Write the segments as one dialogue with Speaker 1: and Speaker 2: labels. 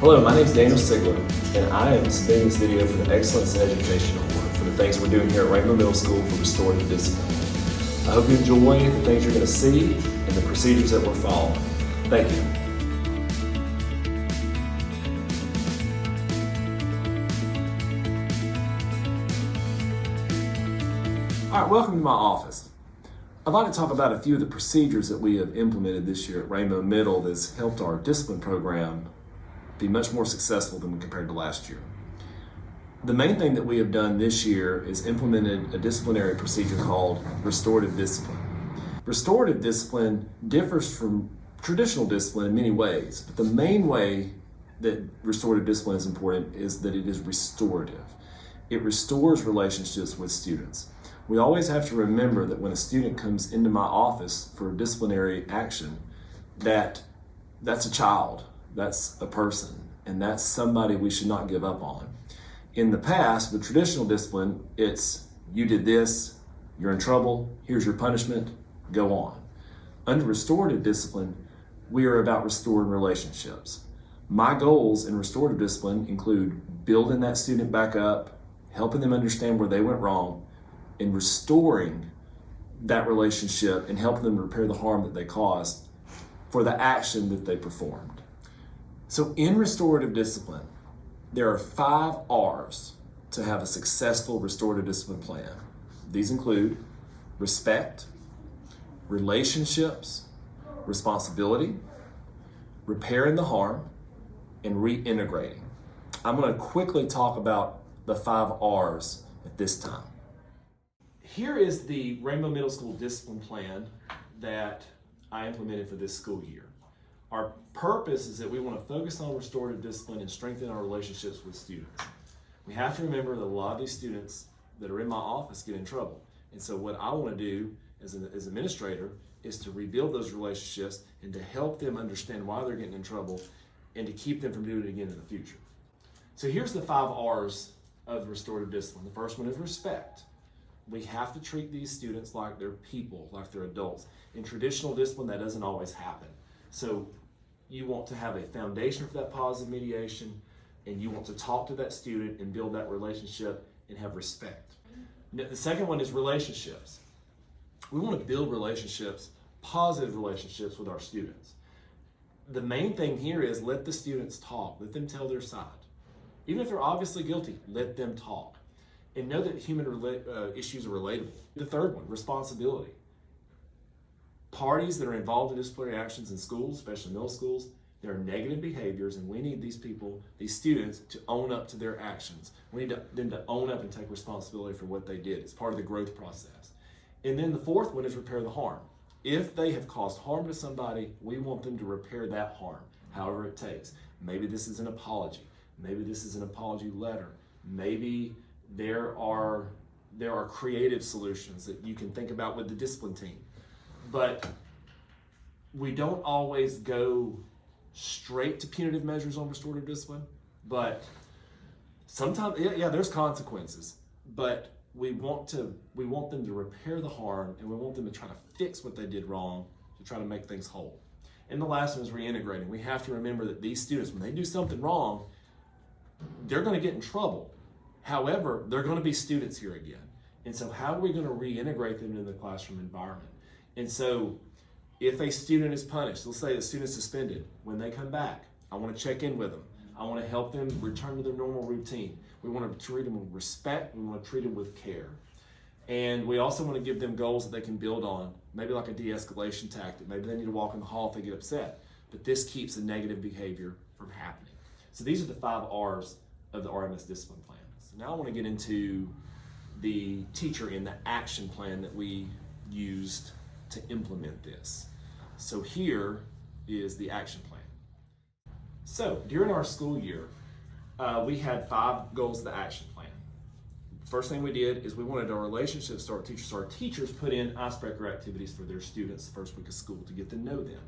Speaker 1: Hello, my name is Daniel Sigler, and I am submitting this video for the Excellence in Education Award for the things we're doing here at Rainbow Middle School for Restorative Discipline. I hope you enjoy the things you're going to see and the procedures that we're following. Thank you. All right, welcome to my office. I'd like to talk about a few of the procedures that we have implemented this year at Rainbow Middle that's helped our discipline program be much more successful than we compared to last year. The main thing that we have done this year is implemented a disciplinary procedure called restorative discipline. Restorative discipline differs from traditional discipline in many ways, but the main way that restorative discipline is important is that it is restorative. It restores relationships with students. We always have to remember that when a student comes into my office for a disciplinary action, that's a child, that's a person, and that's somebody we should not give up on. In the past, with traditional discipline, it's you did this, you're in trouble, here's your punishment, go on. Under restorative discipline, we are about restoring relationships. My goals in restorative discipline include building that student back up, helping them understand where they went wrong, and restoring that relationship and helping them repair the harm that they caused for the action that they performed. So in restorative discipline, there are 5 R's to have a successful restorative discipline plan. These include respect, relationships, responsibility, repairing the harm, and reintegrating. I'm going to quickly talk about the 5 R's at this time. Here is the Rainbow Middle School discipline plan that I implemented for this school year. Our purpose is that we want to focus on restorative discipline and strengthen our relationships with students. We have to remember that a lot of these students that are in my office get in trouble. And so what I want to do as an administrator is to rebuild those relationships and to help them understand why they're getting in trouble and to keep them from doing it again in the future. So here's the 5 R's of restorative discipline. The first one is respect. We have to treat these students like they're people, like they're adults. In traditional discipline, that doesn't always happen. So you want to have a foundation for that positive mediation, and you want to talk to that student and build that relationship and have respect. The second one is relationships. We want to build relationships, positive relationships with our students. The main thing here is let the students talk, let them tell their side. Even if they're obviously guilty, let them talk. And know that human issues are relatable. The third one, responsibility. Parties that are involved in disciplinary actions in schools, especially middle schools, there are negative behaviors, and we need these people, these students, to own up to their actions. We need them to own up and take responsibility for what they did. It's part of the growth process. And then the fourth one is repair the harm. If they have caused harm to somebody, we want them to repair that harm, however it takes. Maybe this is an apology. Maybe this is an apology letter. Maybe there are creative solutions that you can think about with the discipline team. But we don't always go straight to punitive measures on restorative discipline, but sometimes, there's consequences, but we want them to repair the harm, and we want them to try to fix what they did wrong to try to make things whole. And the last one is reintegrating. We have to remember that these students, when they do something wrong, they're going to get in trouble. However, they're going to be students here again. And so how are we going to reintegrate them into the classroom environment? And so if a student is punished, let's say the student is suspended, when they come back, I want to check in with them. I want to help them return to their normal routine. We want to treat them with respect. We want to treat them with care. And we also want to give them goals that they can build on, maybe like a de-escalation tactic. Maybe they need to walk in the hall if they get upset. But this keeps the negative behavior from happening. So these are the 5 R's of the RMS discipline plan. So now I want to get into the teacher and the action plan that we used to implement this. So here is the action plan. So during our school year, we had 5 goals of the action plan. First thing we did is we wanted our relationships to our teachers. So our teachers put in icebreaker activities for their students the first week of school to get to know them.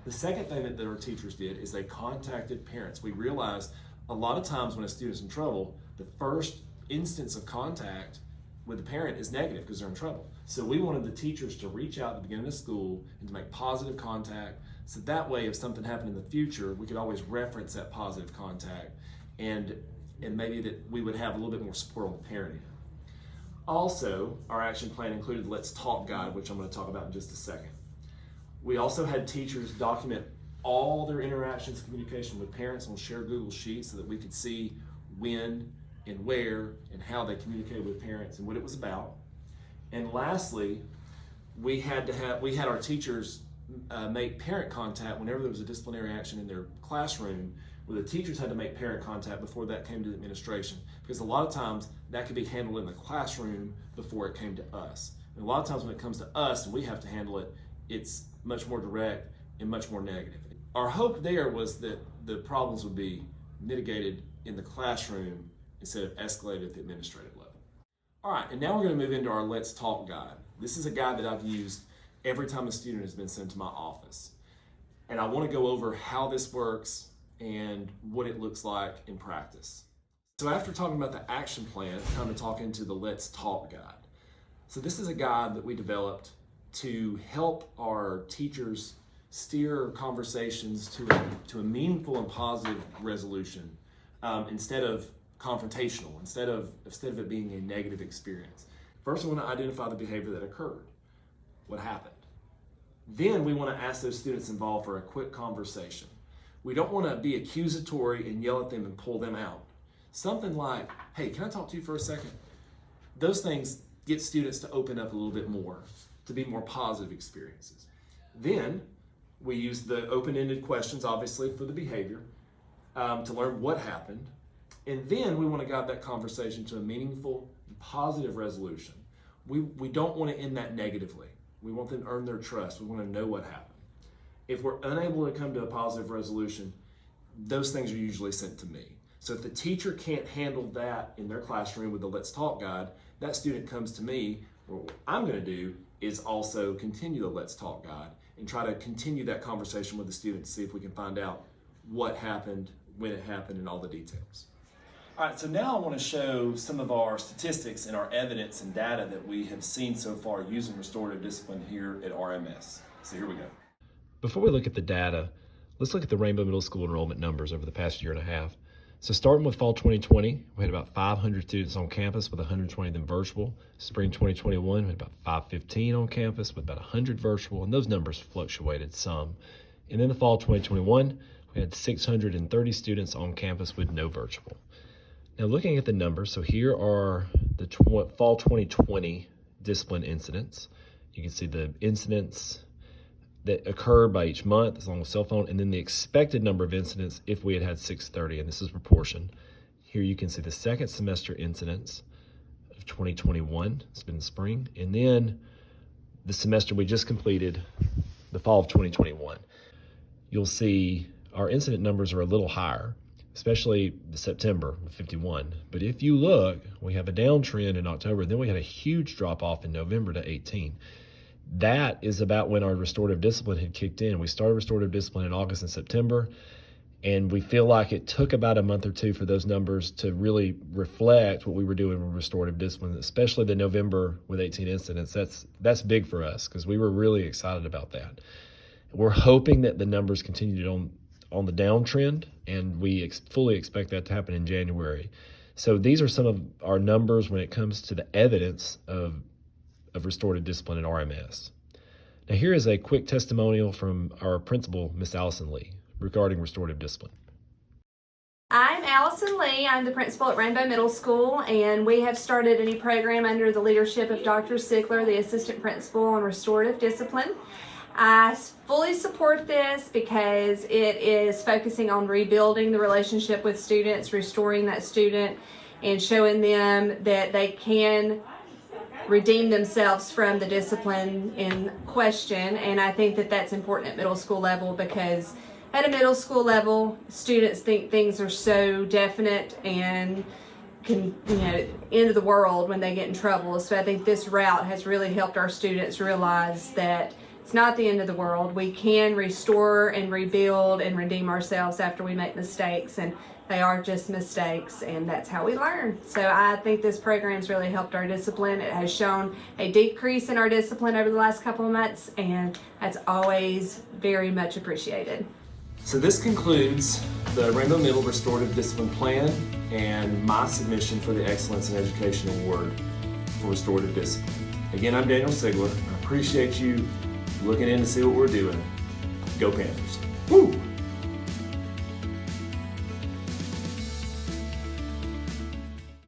Speaker 1: The second thing that our teachers did is they contacted parents. We realized a lot of times when a student's in trouble, the first instance of contact with the parent is negative because they're in trouble. So we wanted the teachers to reach out at the beginning of school and to make positive contact, so that way if something happened in the future, we could always reference that positive contact, and maybe that we would have a little bit more support on the parenting. Also, our action plan included the Let's Talk guide, which I'm going to talk about in just a second. We also had teachers document all their interactions and communication with parents on shared Google Sheets so that we could see when and where and how they communicated with parents and what it was about. And lastly, we had our teachers make parent contact whenever there was a disciplinary action in their classroom, where the teachers had to make parent contact before that came to the administration, because a lot of times that could be handled in the classroom before it came to us. And a lot of times when it comes to us and we have to handle it, it's much more direct and much more negative. Our hope there was that the problems would be mitigated in the classroom instead of escalated at the administrative level. All right, and now we're going to move into our Let's Talk guide. This is a guide that I've used every time a student has been sent to my office. And I want to go over how this works and what it looks like in practice. So after talking about the action plan, it's time to talk into the Let's Talk guide. So this is a guide that we developed to help our teachers steer conversations to a meaningful and positive resolution, instead of confrontational, instead of it being a negative experience. First, we want to identify the behavior that occurred. What happened? Then we want to ask those students involved for a quick conversation. We don't want to be accusatory and yell at them and pull them out. Something like, hey, can I talk to you for a second? Those things get students to open up a little bit more, to be more positive experiences. Then we use the open-ended questions, obviously, for the behavior, to learn what happened. And then we want to guide that conversation to a meaningful and positive resolution. We don't want to end that negatively. We want them to earn their trust. We want to know what happened. If we're unable to come to a positive resolution, those things are usually sent to me. So if the teacher can't handle that in their classroom with the Let's Talk guide, that student comes to me. What I'm going to do is also continue the Let's Talk guide and try to continue that conversation with the student to see if we can find out what happened, when it happened, and all the details. All right, so now I want to show some of our statistics and our evidence and data that we have seen so far using restorative discipline here at RMS. So here we go.
Speaker 2: Before we look at the data, let's look at the Rainbow Middle School enrollment numbers over the past year and a half. So starting with fall 2020, we had about 500 students on campus with 120 of them virtual. Spring 2021, we had about 515 on campus with about 100 virtual, and those numbers fluctuated some. And then the fall 2021, we had 630 students on campus with no virtual. Now looking at the numbers, so here are the fall 2020 discipline incidents. You can see the incidents that occur by each month as long as cell phone, and then the expected number of incidents if we had 630, and this is proportion. Here you can see the second semester incidents of 2021, it's been spring, and then the semester we just completed, the fall of 2021. You'll see our incident numbers are a little higher, especially the September, 51. But if you look, we have a downtrend in October, then we had a huge drop off in November to 18. That is about when our restorative discipline had kicked in. We started restorative discipline in August and September, and we feel like it took about a month or two for those numbers to really reflect what we were doing with restorative discipline, especially the November with 18 incidents. That's big for us because we were really excited about that. We're hoping that the numbers continued on the downtrend, and we fully expect that to happen in January. So these are some of our numbers when it comes to the evidence of restorative discipline at RMS. Now here is a quick testimonial from our principal, Miss Allison Lee, regarding restorative discipline.
Speaker 3: I'm Allison Lee. I'm the principal at Rainbow Middle School, and we have started a new program under the leadership of Dr. Sigler, the assistant principal on restorative discipline. I fully support this because it is focusing on rebuilding the relationship with students, restoring that student, and showing them that they can redeem themselves from the discipline in question. And I think that that's important at middle school level, because at a middle school level, students think things are so definite and end of the world when they get in trouble. So I think this route has really helped our students realize that it's not the end of the world. We can restore and rebuild and redeem ourselves after we make mistakes. And They are just mistakes, and that's how we learn. So I think this program's really helped our discipline. It has shown a decrease in our discipline over the last couple of months, and that's always very much appreciated.
Speaker 1: So this concludes the Rainbow Middle Restorative Discipline Plan and my submission for the Excellence in Education Award for Restorative Discipline. Again, I'm Daniel Sigler. I appreciate you looking in to see what we're doing. Go Panthers. Woo!